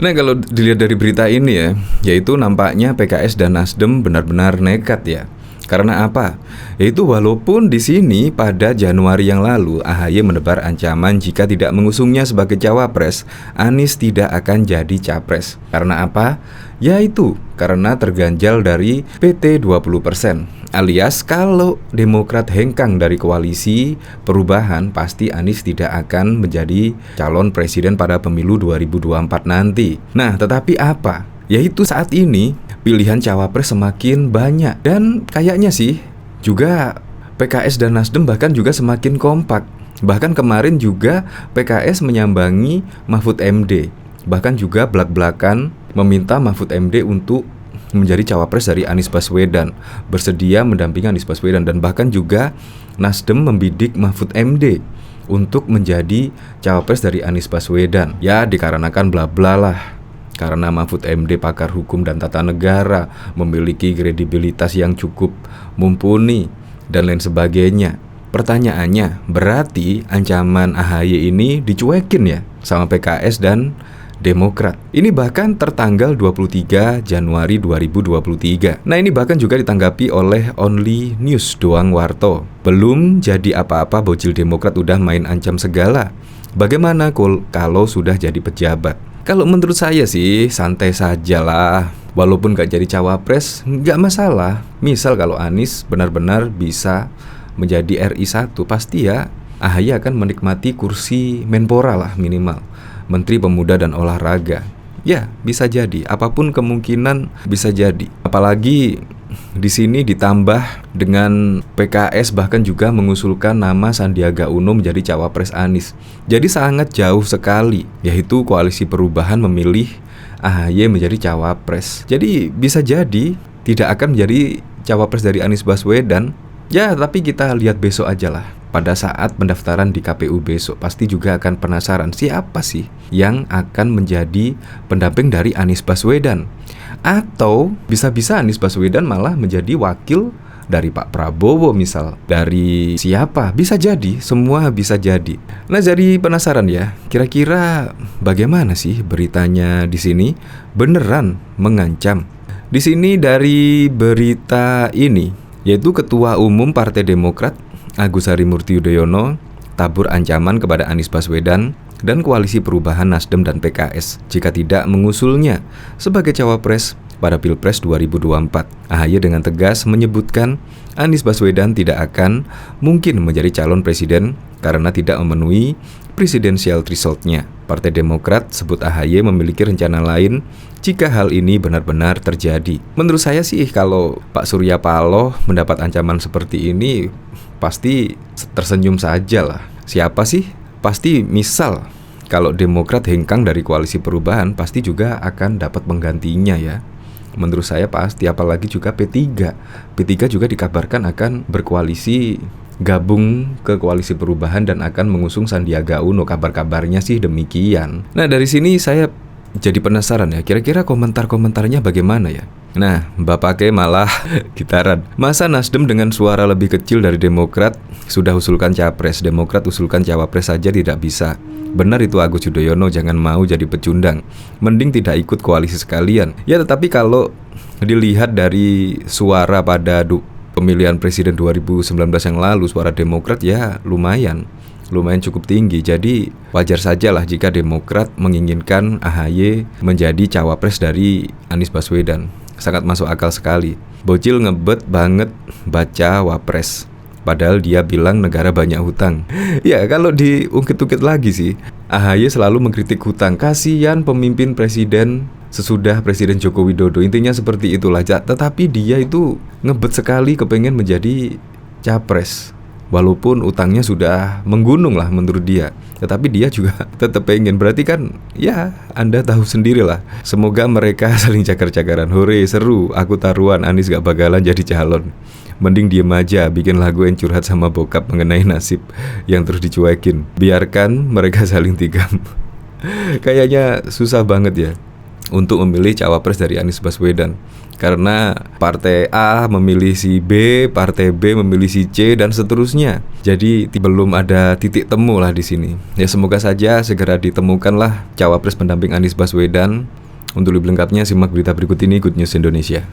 Nah, kalau dilihat dari berita ini ya, yaitu nampaknya PKS dan Nasdem benar-benar nekat ya. Karena apa? Yaitu walaupun di sini pada Januari yang lalu AHY menebar ancaman jika tidak mengusungnya sebagai cawapres, Anies tidak akan jadi capres. Karena apa? Yaitu karena terganjal dari PT 20%. Alias kalau Demokrat hengkang dari koalisi perubahan, pasti Anies tidak akan menjadi calon presiden pada pemilu 2024 nanti. Nah, tetapi apa? Yaitu saat ini pilihan cawapres semakin banyak. Dan kayaknya sih juga PKS dan Nasdem bahkan juga semakin kompak. Bahkan kemarin juga PKS menyambangi Mahfud MD. Bahkan juga belak-belakan meminta Mahfud MD untuk menjadi cawapres dari Anies Baswedan, bersedia mendampingi Anies Baswedan. Dan bahkan juga Nasdem membidik Mahfud MD untuk menjadi cawapres dari Anies Baswedan. Ya, dikarenakan bla-bla lah. Karena Mahfud MD pakar hukum dan tata negara, memiliki kredibilitas yang cukup mumpuni, dan lain sebagainya. Pertanyaannya, berarti ancaman AHY ini dicuekin ya sama PKS dan Demokrat. Ini bahkan tertanggal 23 Januari 2023. Nah, ini bahkan juga ditanggapi oleh Only News Doang Warto. Belum jadi apa-apa bocil Demokrat udah main ancam segala. Bagaimana kalau sudah jadi pejabat? Kalau menurut saya sih santai saja lah. Walaupun gak jadi cawapres, gak masalah. Misal kalau Anies benar-benar bisa menjadi RI 1, pasti ya AHY akan menikmati kursi Menpora lah minimal, Menteri Pemuda dan Olahraga. Ya, bisa jadi. Apapun kemungkinan bisa jadi. Apalagi di sini ditambah dengan PKS bahkan juga mengusulkan nama Sandiaga Uno menjadi cawapres Anies. Jadi sangat jauh sekali, yaitu koalisi perubahan memilih AHY menjadi cawapres. Jadi bisa jadi tidak akan menjadi cawapres dari Anies Baswedan. Ya, tapi kita lihat besok aja lah. Pada saat pendaftaran di KPU besok, pasti juga akan penasaran siapa sih yang akan menjadi pendamping dari Anies Baswedan. Atau bisa-bisa Anies Baswedan malah menjadi wakil dari Pak Prabowo misal. Dari siapa? Bisa jadi, semua bisa jadi. Nah, jadi penasaran ya, kira-kira bagaimana sih beritanya di sini? Beneran mengancam. Di sini dari berita ini, yaitu Ketua Umum Partai Demokrat Agus Harimurti Yudhoyono tabur ancaman kepada Anies Baswedan dan koalisi perubahan Nasdem dan PKS jika tidak mengusulnya sebagai cawapres pada Pilpres 2024. AHY dengan tegas menyebutkan Anies Baswedan tidak akan mungkin menjadi calon presiden karena tidak memenuhi presidensial threshold-nya. Partai Demokrat sebut AHY memiliki rencana lain jika hal ini benar-benar terjadi. Menurut saya sih kalau Pak Surya Paloh mendapat ancaman seperti ini pasti tersenyum saja lah. Siapa sih? Pasti misal kalau Demokrat hengkang dari koalisi perubahan, pasti juga akan dapat penggantinya ya. Menurut saya pasti, apalagi juga P3. P3 juga dikabarkan akan berkoalisi, gabung ke koalisi perubahan dan akan mengusung Sandiaga Uno. Kabar-kabarnya sih demikian. Nah, dari sini saya jadi penasaran ya, kira-kira komentar-komentarnya bagaimana ya. Nah, Bapake malah gitaran. Masa Nasdem dengan suara lebih kecil dari Demokrat sudah usulkan capres, Demokrat usulkan cawapres saja tidak bisa. Benar itu Agus Yudhoyono, jangan mau jadi pecundang. Mending tidak ikut koalisi sekalian. Ya, tetapi kalau dilihat dari suara pada pemilihan presiden 2019 yang lalu, suara Demokrat ya lumayan cukup tinggi. Jadi wajar sajalah jika Demokrat menginginkan AHY menjadi cawapres dari Anies Baswedan. Sangat masuk akal sekali. Bocil ngebet banget baca wapres, padahal dia bilang negara banyak hutang. Ya, kalau diungkit-ungkit lagi sih, AHY selalu mengkritik hutang. Kasihan pemimpin presiden sesudah Presiden Joko Widodo. Intinya seperti itulah. Tetapi dia itu ngebet sekali kepengen menjadi capres. Walaupun utangnya sudah menggunung lah menurut dia, tetapi dia juga tetap pengen. Berarti kan ya Anda tahu sendirilah. Semoga mereka saling cakar-cakaran. Hore, seru, aku taruhan Anies gak bakalan jadi calon. Mending diem aja, bikin lagu yang curhat sama bokap mengenai nasib yang terus dicuekin. Biarkan mereka saling tikam. Kayaknya susah banget ya untuk memilih cawapres dari Anies Baswedan. Karena partai A memilih si B, partai B memilih si C, dan seterusnya. Jadi belum ada titik temu lah di sini. Ya semoga saja segera ditemukanlah cawapres pendamping Anies Baswedan. Untuk lebih lengkapnya simak berita berikut ini, Good News Indonesia.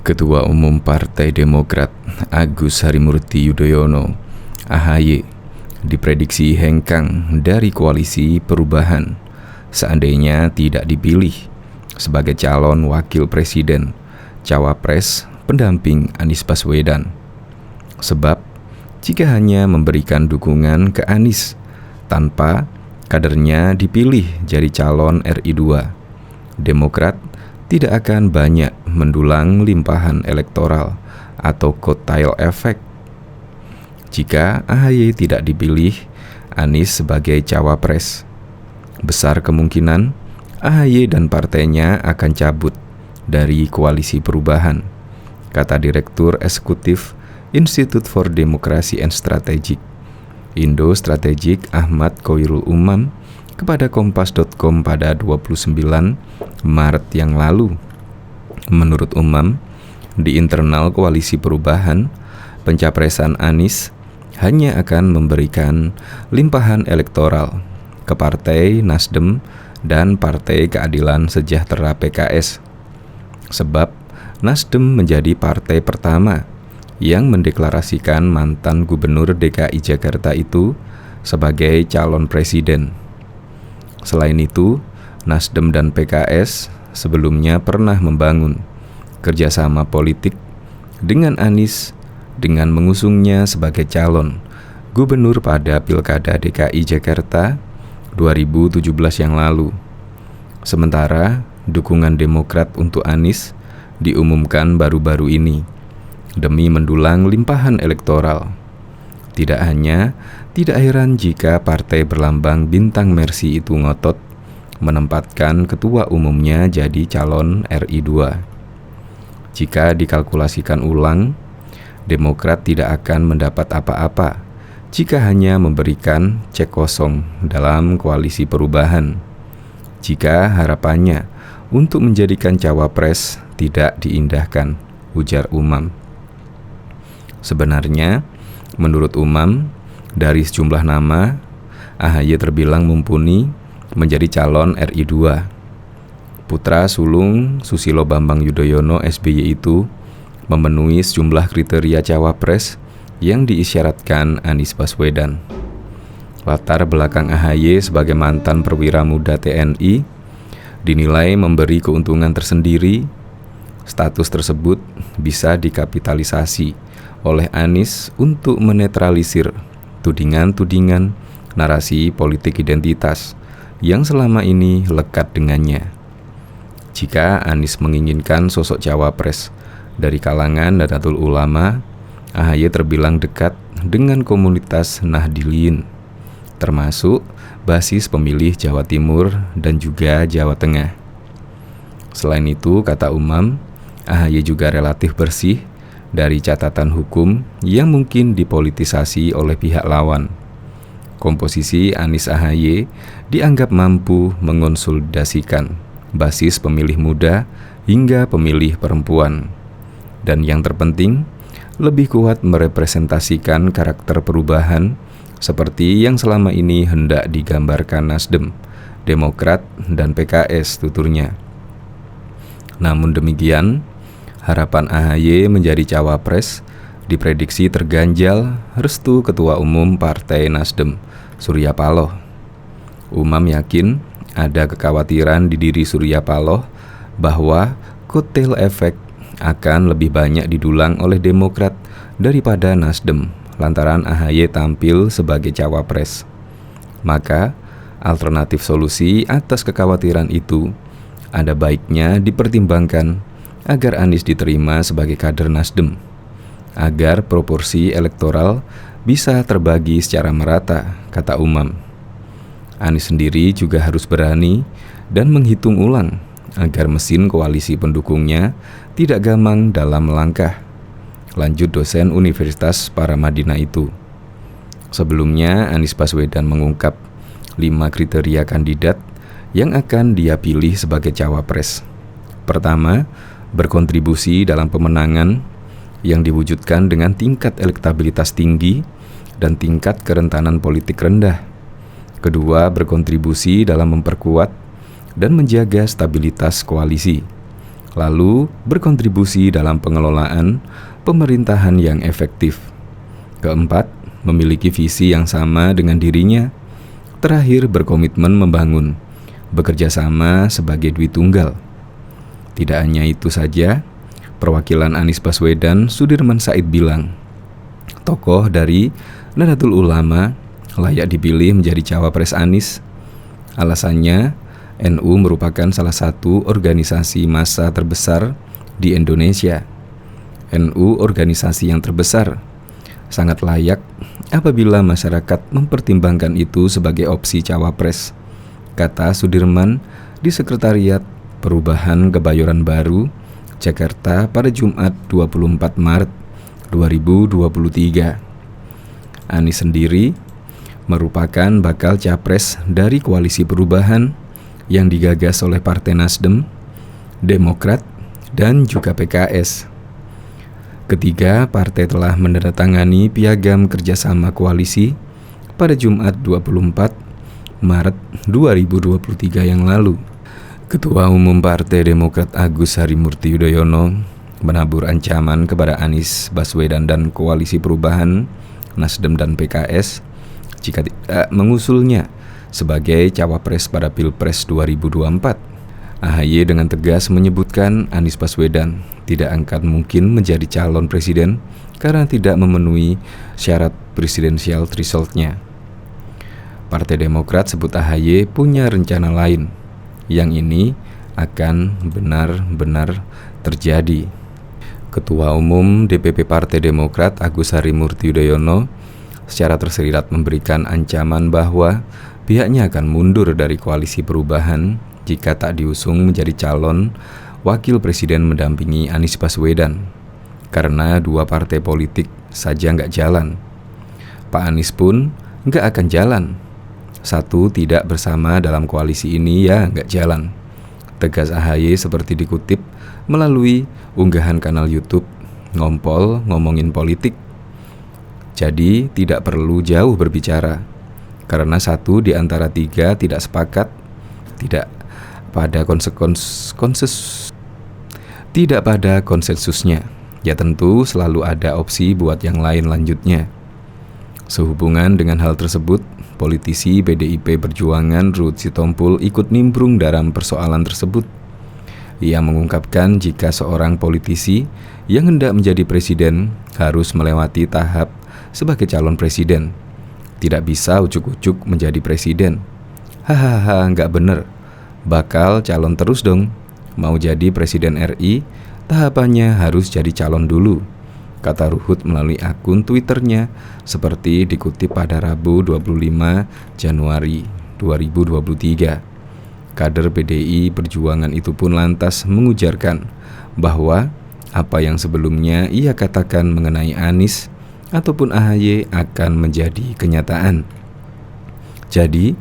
Ketua Umum Partai Demokrat Agus Harimurti Yudhoyono (AHY) diprediksi hengkang dari koalisi perubahan seandainya tidak dipilih sebagai calon wakil presiden cawapres pendamping Anies Baswedan. Sebab jika hanya memberikan dukungan ke Anies tanpa kadernya dipilih jadi calon RI 2, Demokrat tidak akan banyak mendulang limpahan elektoral atau kotail efek. Jika AHY tidak dipilih Anies sebagai cawapres, besar kemungkinan AHY dan partainya akan cabut dari koalisi perubahan, kata Direktur Eksekutif Institute for Democracy and Strategic, Indo Strategik Ahmad Khoirul Umam kepada Kompas.com pada 29 Maret yang lalu. Menurut Umam, di internal koalisi perubahan, pencapresan Anies hanya akan memberikan limpahan elektoral ke Partai Nasdem dan Partai Keadilan Sejahtera PKS. Sebab Nasdem menjadi partai pertama yang mendeklarasikan mantan Gubernur DKI Jakarta itu sebagai calon presiden. Selain itu, Nasdem dan PKS sebelumnya pernah membangun kerjasama politik dengan Anies dengan mengusungnya sebagai calon gubernur pada Pilkada DKI Jakarta 2017 yang lalu. Sementara dukungan Demokrat untuk Anies diumumkan baru-baru ini demi mendulang limpahan elektoral. Tidak heran jika partai berlambang bintang Mercy itu ngotot menempatkan ketua umumnya jadi calon RI 2. Jika dikalkulasikan ulang, Demokrat tidak akan mendapat apa-apa jika hanya memberikan cek kosong dalam koalisi perubahan. Jika harapannya untuk menjadikan cawapres tidak diindahkan, ujar Umam. Sebenarnya, menurut Umam, dari sejumlah nama, AHY terbilang mumpuni menjadi calon RI 2. Putra sulung Susilo Bambang Yudhoyono SBY itu memenuhi sejumlah kriteria cawapres yang diisyaratkan Anies Baswedan. Latar belakang AHY sebagai mantan perwira muda TNI dinilai memberi keuntungan tersendiri. Status tersebut bisa dikapitalisasi oleh Anies untuk menetralisir tudingan-tudingan narasi politik identitas yang selama ini lekat dengannya. Jika Anies menginginkan sosok cawapres dari kalangan Nahdlatul Ulama, AHY terbilang dekat dengan komunitas Nahdliyin, termasuk basis pemilih Jawa Timur dan juga Jawa Tengah. Selain itu, kata Umam, AHY juga relatif bersih dari catatan hukum yang mungkin dipolitisasi oleh pihak lawan. Komposisi Anies AHY dianggap mampu mengonsolidasikan basis pemilih muda hingga pemilih perempuan. Dan yang terpenting, lebih kuat merepresentasikan karakter perubahan seperti yang selama ini hendak digambarkan Nasdem, Demokrat, dan PKS, tuturnya. Namun demikian, harapan AHY menjadi cawapres diprediksi terganjal restu Ketua Umum Partai Nasdem, Surya Paloh. Umam yakin ada kekhawatiran di diri Surya Paloh bahwa kotel efek akan lebih banyak didulang oleh Demokrat daripada Nasdem lantaran AHY tampil sebagai cawapres. Maka, alternatif solusi atas kekhawatiran itu ada baiknya dipertimbangkan agar Anies diterima sebagai kader Nasdem, agar proporsi elektoral bisa terbagi secara merata, kata Umam. Anies sendiri juga harus berani dan menghitung ulang agar mesin koalisi pendukungnya tidak gamang dalam melangkah, lanjut dosen Universitas Paramadina itu. Sebelumnya, Anies Baswedan mengungkap 5 kriteria kandidat yang akan dia pilih sebagai cawapres. Pertama, berkontribusi dalam pemenangan yang diwujudkan dengan tingkat elektabilitas tinggi dan tingkat kerentanan politik rendah. Kedua, berkontribusi dalam memperkuat dan menjaga stabilitas koalisi. Lalu, berkontribusi dalam pengelolaan pemerintahan yang efektif. Keempat, memiliki visi yang sama dengan dirinya. Terakhir, berkomitmen membangun, bekerja sama sebagai dwi tunggal. Tidak hanya itu saja, perwakilan Anies Baswedan, Sudirman Said bilang, tokoh dari Nahdlatul Ulama layak dipilih menjadi cawapres Anies. Alasannya, NU merupakan salah satu organisasi massa terbesar di Indonesia. NU organisasi yang terbesar, sangat layak apabila masyarakat mempertimbangkan itu sebagai opsi cawapres, kata Sudirman di Sekretariat Perubahan Kebayoran Baru, Jakarta pada Jumat 24 Maret 2023. Anies sendiri merupakan bakal capres dari koalisi perubahan yang digagas oleh Partai Nasdem, Demokrat, dan juga PKS. Ketiga partai telah menandatangani piagam kerjasama koalisi pada Jumat 24 Maret 2023 yang lalu. Ketua Umum Partai Demokrat Agus Harimurti Yudhoyono menabur ancaman kepada Anies Baswedan dan Koalisi Perubahan, Nasdem dan PKS jika tidak mengusulnya sebagai cawapres pada Pilpres 2024. AHY dengan tegas menyebutkan Anies Baswedan tidak akan mungkin menjadi calon presiden karena tidak memenuhi syarat presidensial threshold-nya. Partai Demokrat sebut AHY punya rencana lain, yang ini akan benar-benar terjadi. Ketua Umum DPP Partai Demokrat Agus Harimurti Yudhoyono secara tersirat memberikan ancaman bahwa pihaknya akan mundur dari Koalisi Perubahan jika tak diusung menjadi calon wakil presiden mendampingi Anies Baswedan, karena dua partai politik saja nggak jalan. Pak Anies pun nggak akan jalan. Satu tidak bersama dalam koalisi ini ya nggak jalan, tegas AHY seperti dikutip melalui unggahan kanal YouTube Ngompol Ngomongin Politik. Jadi tidak perlu jauh berbicara, karena satu di antara tiga tidak sepakat, tidak pada konsensusnya, ya tentu selalu ada opsi buat yang lain lanjutnya. Sehubungan dengan hal tersebut, politisi PDIP Perjuangan Ruhut Sitompul ikut nimbrung dalam persoalan tersebut. Ia mengungkapkan jika seorang politisi yang hendak menjadi presiden harus melewati tahap sebagai calon presiden. Tidak bisa ujuk-ujuk menjadi presiden. Hahaha, nggak bener. Bakal calon terus dong. Mau jadi presiden RI, tahapannya harus jadi calon dulu, kata Ruhut melalui akun Twitternya seperti dikutip pada Rabu 25 Januari 2023. Kader PDI Perjuangan itu pun lantas mengujarkan bahwa apa yang sebelumnya ia katakan mengenai Anies ataupun AHY akan menjadi kenyataan. Jadi,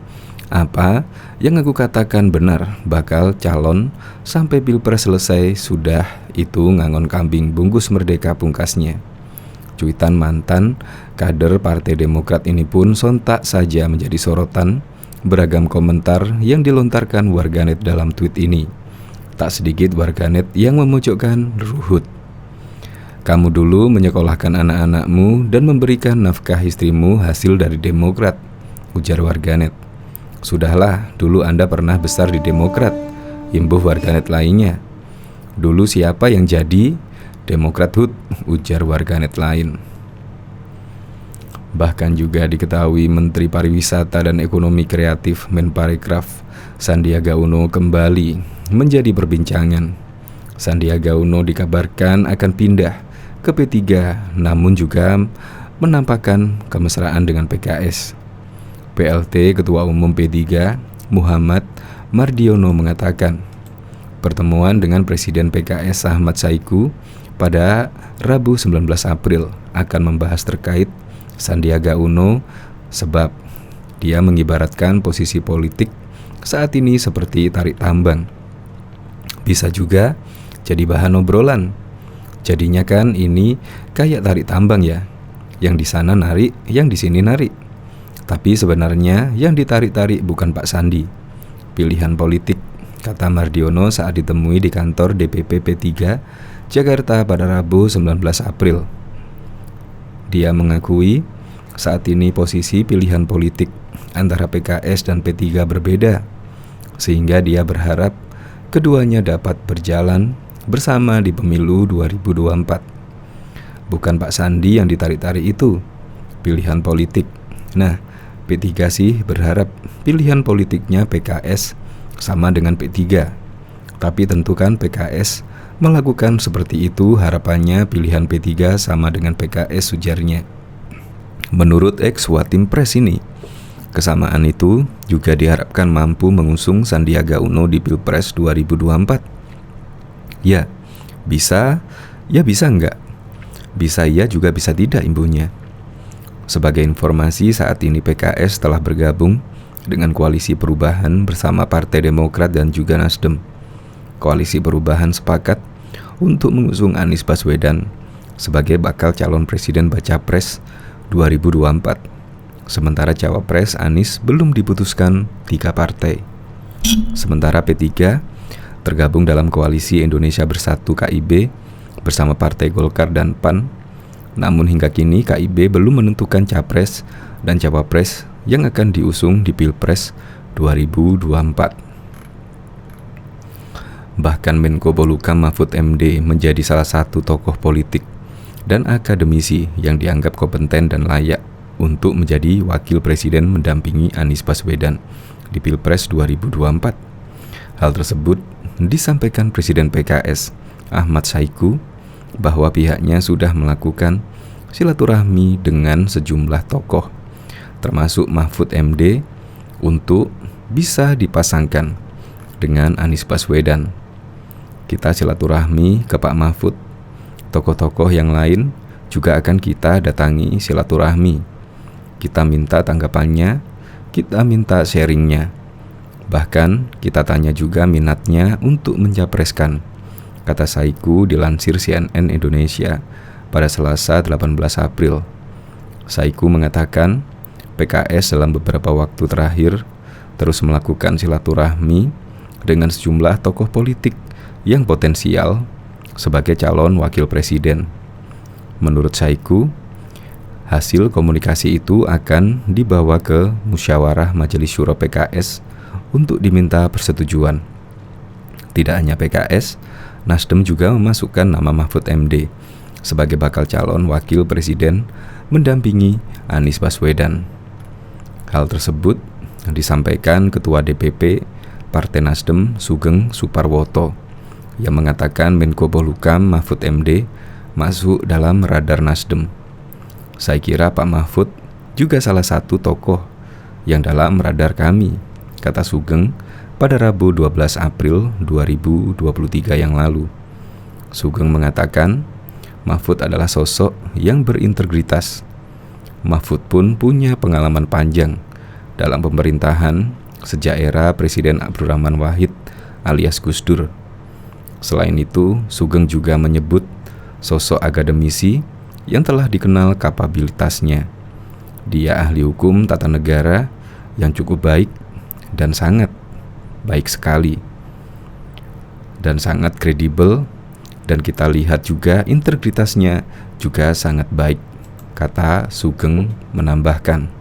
apa yang aku katakan benar, bakal calon sampai Pilpres selesai, sudah itu ngangon kambing bungkus merdeka, pungkasnya. Cuitan mantan kader Partai Demokrat ini pun sontak saja menjadi sorotan beragam komentar yang dilontarkan warganet dalam tweet ini. Tak sedikit warganet yang memojokkan Ruhut. Kamu dulu menyekolahkan anak-anakmu dan memberikan nafkah istrimu hasil dari Demokrat, ujar warganet. Sudahlah, dulu Anda pernah besar di Demokrat, imbuh warganet lainnya. Dulu siapa yang jadi Demokrat Hut, ujar warganet lain. Bahkan juga diketahui Menteri Pariwisata dan Ekonomi Kreatif Menparekraf Sandiaga Uno kembali menjadi perbincangan. Sandiaga Uno dikabarkan akan pindah ke P3, namun juga menampakkan kemesraan dengan PKS. PLT Ketua Umum P3 Muhammad Mardiono mengatakan pertemuan dengan Presiden PKS Ahmad Saiku pada Rabu 19 April akan membahas terkait Sandiaga Uno, sebab dia mengibaratkan posisi politik saat ini seperti tarik tambang. Bisa juga jadi bahan obrolan. Jadinya kan ini kayak tarik tambang ya. Yang di sana narik, yang di sini narik. Tapi sebenarnya yang ditarik-tarik bukan Pak Sandi. Pilihan politik, kata Mardiono saat ditemui di kantor DPP P3 Jakarta pada Rabu 19 April. Dia mengakui saat ini posisi pilihan politik antara PKS dan P3 berbeda, sehingga dia berharap keduanya dapat berjalan bersama di pemilu 2024. Bukan Pak Sandi yang ditarik-tarik itu, pilihan politik. Nah, P3 sih berharap pilihan politiknya PKS sama dengan P3. Tapi tentu kan PKS melakukan seperti itu, harapannya pilihan P3 sama dengan PKS, ujarnya. Menurut ex-Watim Pres ini, kesamaan itu juga diharapkan mampu mengusung Sandiaga Uno di Pilpres 2024. Ya, bisa, ya bisa enggak. Bisa iya juga bisa tidak, imbuhnya. Sebagai informasi, saat ini PKS telah bergabung dengan Koalisi Perubahan bersama Partai Demokrat dan juga Nasdem. Koalisi Perubahan sepakat untuk mengusung Anies Baswedan sebagai bakal calon presiden baca pres 2024. Sementara cawapres Anies belum diputuskan 3 partai. Sementara P3 tergabung dalam Koalisi Indonesia Bersatu KIB bersama Partai Golkar dan PAN. Namun hingga kini KIB belum menentukan capres dan cawapres yang akan diusung di Pilpres 2024. Bahkan Menko Polhukam Mahfud MD menjadi salah satu tokoh politik dan akademisi yang dianggap kompeten dan layak untuk menjadi wakil presiden mendampingi Anies Baswedan di Pilpres 2024. Hal tersebut disampaikan Presiden PKS Ahmad Saiku bahwa pihaknya sudah melakukan silaturahmi dengan sejumlah tokoh, termasuk Mahfud MD, untuk bisa dipasangkan dengan Anies Baswedan. Kita silaturahmi ke Pak Mahfud. Tokoh-tokoh yang lain juga akan kita datangi silaturahmi. Kita minta tanggapannya, kita minta sharingnya. Bahkan kita tanya juga minatnya untuk mencapreskan, kata Saiku dilansir CNN Indonesia pada Selasa 18 April. Saiku mengatakan PKS dalam beberapa waktu terakhir terus melakukan silaturahmi dengan sejumlah tokoh politik yang potensial sebagai calon wakil presiden. Menurut Saiku, hasil komunikasi itu akan dibawa ke musyawarah Majelis Syuro PKS untuk diminta persetujuan. Tidak hanya PKS, Nasdem juga memasukkan nama Mahfud MD sebagai bakal calon wakil presiden mendampingi Anies Baswedan. Hal tersebut disampaikan Ketua DPP Partai Nasdem Sugeng Suparwoto yang mengatakan Menko Polhukam Mahfud MD masuk dalam radar Nasdem. Saya kira Pak Mahfud juga salah satu tokoh yang dalam radar kami, kata Sugeng pada Rabu 12 April 2023 yang lalu. Sugeng mengatakan Mahfud adalah sosok yang berintegritas. Mahfud pun punya pengalaman panjang dalam pemerintahan sejak era Presiden Abdurrahman Wahid alias Gus Dur. Selain itu, Sugeng juga menyebut sosok akademisi yang telah dikenal kapabilitasnya. Dia ahli hukum tata negara yang cukup baik dan sangat baik sekali dan sangat kredibel, dan kita lihat juga integritasnya juga sangat baik, kata Sugeng menambahkan.